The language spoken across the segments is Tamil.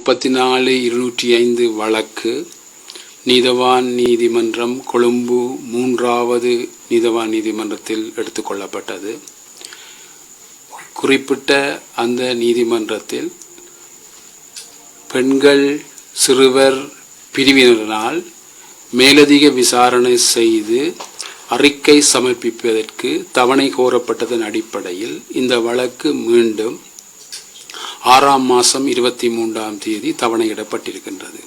34,205 வழக்கு நீதவான் நீதிமன்றம் கொழும்பு 3வது நீதவான் நீதிமன்றத்தில் எடுத்துக்கொள்ளப்பட்டது. குறிப்பிட்ட அந்த நீதிமன்றத்தில் பெண்கள் சிறுவர் பிரிவினரால் மேலதிக விசாரணை செய்து அறிக்கை சமர்ப்பிப்பதற்கு தவணை கோரப்பட்டதன் அடிப்படையில் இந்த வழக்கு மீண்டும் 6ஆம் மாதம் 23ஆம் தேதி தவணையிடப்பட்டிருக்கின்றது.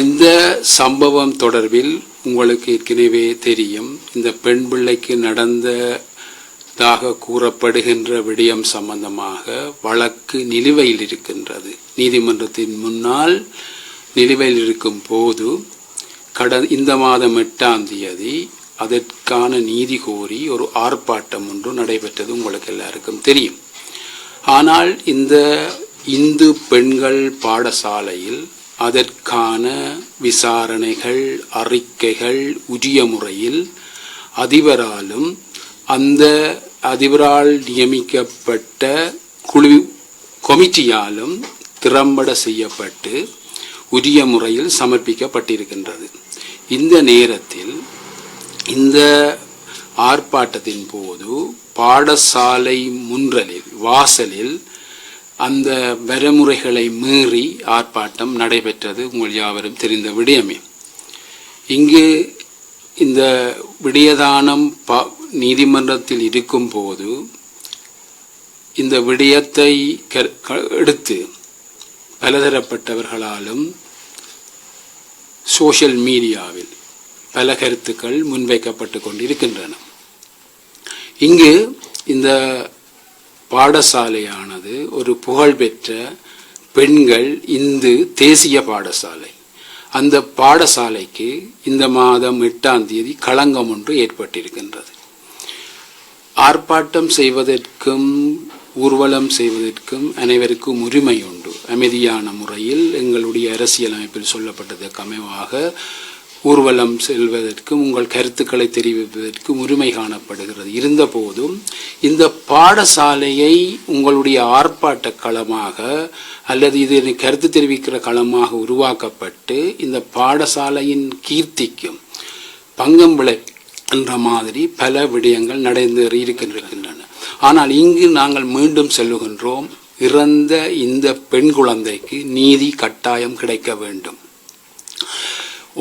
இந்த சம்பவம் தொடர்பில் உங்களுக்கு ஏற்கனவே தெரியும். இந்த பெண் பிள்ளைக்கு நடந்ததாக கூறப்படுகின்ற விடயம் சம்பந்தமாக வழக்கு நிலுவையில் இருக்கின்றது. நீதிமன்றத்தின் முன்னால் நிலுவையில் இருக்கும் போது இந்த மாதம் 8ஆம் தேதி அதற்கான நீதி கோரி ஒரு ஆர்ப்பாட்டம் ஒன்று நடைபெற்றது. உங்களுக்கு எல்லாருக்கும் தெரியும். ஆனால் இந்த இந்து பெண்கள் பாடசாலையில் அதற்கான விசாரணைகள் அறிக்கைகள் உரிய முறையில் அதிபராலும் அந்த அதிபரால் நியமிக்கப்பட்ட குழு கமிட்டியாலும் திறம்பட செய்யப்பட்டு உரிய முறையில் சமர்ப்பிக்கப்பட்டிருக்கின்றது. இந்த நேரத்தில் இந்த ஆர்ப்பாட்டத்தின் போது பாடசாலை முன்றலில் வாசலில் அந்த வரைமுறைகளை மீறி ஆர்ப்பாட்டம் நடைபெற்றது. உங்கள் யாவரும் தெரிந்த விடயமே. இங்கு இந்த விடயதானம் நீதிமன்றத்தில் இருக்கும் போது இந்த விடயத்தை எடுத்து பலதரப்பட்டவர்களாலும் சோஷியல் மீடியாவில் பல கருத்துக்கள் முன்வைக்கப்பட்டு கொண்டிருக்கின்றன. இங்கு இந்த பாடசாலையானது ஒரு புகழ்பெற்ற பெண்கள் இந்து தேசிய பாடசாலை. அந்த பாடசாலைக்கு இந்த மாதம் 8ஆம் தேதி களங்கம் ஒன்று ஏற்பட்டிருக்கின்றது. ஆர்ப்பாட்டம் செய்வதற்கும் ஊர்வலம் செய்வதற்கும் அனைவருக்கும் உரிமை உண்டு. அமைதியான முறையில் எங்களுடைய அரசியலமைப்பில் சொல்லப்பட்டதற்கு அமைவாக ஊர்வலம் செல்வதற்கும் உங்கள் கருத்துக்களை தெரிவிப்பதற்கும் உரிமை காணப்படுகிறது. இருந்த போதும் இந்த பாடசாலையை உங்களுடைய ஆர்ப்பாட்ட களமாக அல்லது இது கருத்து தெரிவிக்கிற களமாக உருவாக்கப்பட்டு இந்த பாடசாலையின் கீர்த்திக்கும் பங்கம் விளை என்ற மாதிரி பல விடயங்கள் நடந்து இருக்கின்றன. ஆனால் இங்கு நாங்கள் மீண்டும் சொல்லுகின்றோம், இறந்த இந்த பெண் குழந்தைக்கு நீதி கட்டாயம் கிடைக்க வேண்டும்.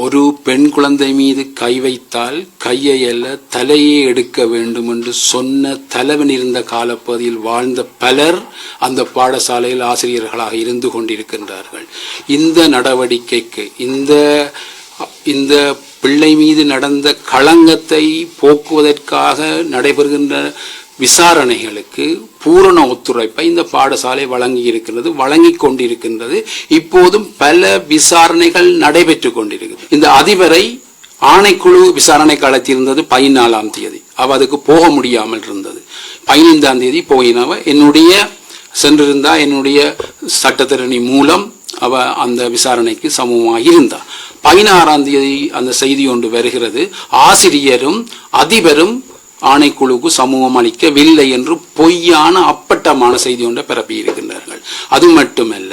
ஒரு பெண் குழந்தை மீது கை வைத்தால் கையை அல்ல தலையே எடுக்க வேண்டும் என்று சொன்ன தலைவன் இருந்த காலப்பகுதியில் வாழ்ந்த பலர் அந்த பாடசாலையில் ஆசிரியர்களாக இருந்து கொண்டிருக்கின்றார்கள். இந்த நடவடிக்கைக்கு இந்த பிள்ளை மீது நடந்த களங்கத்தை போக்குவதற்காக நடைபெறுகின்ற விசாரணைகளுக்கு பூரண ஒத்துழைப்பை இந்த பாடசாலை வழங்கி கொண்டிருக்கின்றது. இப்போதும் பல விசாரணைகள் நடைபெற்றுக் கொண்டிருக்கிறது. இந்த அதிபரை ஆணைக்குழு விசாரணைக்கு அழைத்திருந்தது 14ஆம் தேதி. அவ அதுக்கு போக முடியாமல் இருந்தது. 15ஆம் தேதி போயினவ என்னுடைய சட்டத்தரணி மூலம் அவ அந்த விசாரணைக்கு சமூகமாக இருந்தா. 16ஆம் தேதி அந்த செய்தி ஒன்று வருகிறது, ஆசிரியரும் அதிபரும் ஆணைக்குழுக்கு சமூகம் அளிக்கவில்லை என்று பொய்யான அப்பட்டமான செய்தி ஒன்றை பரப்பியிருக்கின்றார்கள். அது மட்டுமல்ல,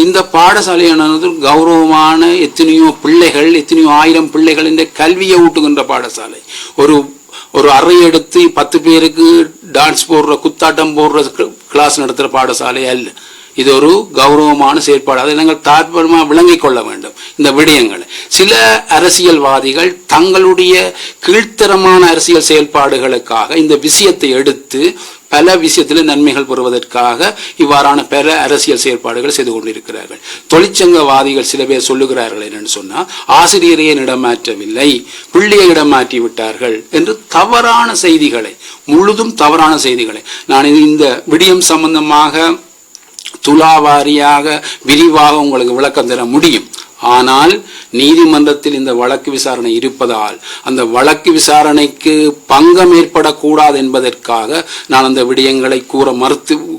இந்த பாடசாலையானது கௌரவமான எத்தனையோ ஆயிரம் பிள்ளைகள் என்ற கல்வியை ஊட்டுகின்ற பாடசாலை. ஒரு அறை எடுத்து 10 பேருக்கு டான்ஸ் போடுற குத்தாட்டம் போடுற கிளாஸ் நடத்துகிற பாடசாலை அல்ல. இது ஒரு கௌரவமான செயற்பாடு. அதை நாங்கள் தாற்பயமாக விளங்கிக் கொள்ள வேண்டும். இந்த விடயங்களை சில அரசியல்வாதிகள் தங்களுடைய கீழ்த்தரமான அரசியல் செயல்பாடுகளுக்காக இந்த விஷயத்தை எடுத்து பல விஷயத்தில் நன்மைகள் பெறுவதற்காக இவ்வாறான பல அரசியல் செயல்பாடுகள் செய்து கொண்டிருக்கிறார்கள். தொழிற்சங்கவாதிகள் சில பேர் சொல்லுகிறார்கள் என்னன்னு சொன்னா, ஆசிரியரையே இடமாற்றவில்லை, பிள்ளையை இடமாற்றி விட்டார்கள் என்று முழுதும் தவறான செய்திகளை நான் இந்த விடயம் சம்பந்தமாக துலாவாரியாக விரிவாக உங்களுக்கு விளக்கம் தர முடியும். ஆனால் நீதிமன்றத்தில் இந்த வழக்கு விசாரணை இருப்பதால் அந்த வழக்கு விசாரணைக்கு பங்கம் ஏற்படக்கூடாது என்பதற்காக நான் அந்த விடயங்களை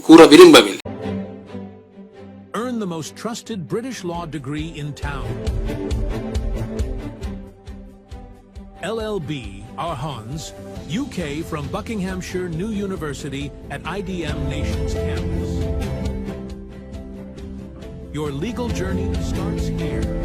கூற விரும்பவில்லை. Earn the most trusted British law degree in town. LLB Arhans, UK from Buckinghamshire New University at IDM Nations Campus. Your legal journey starts here.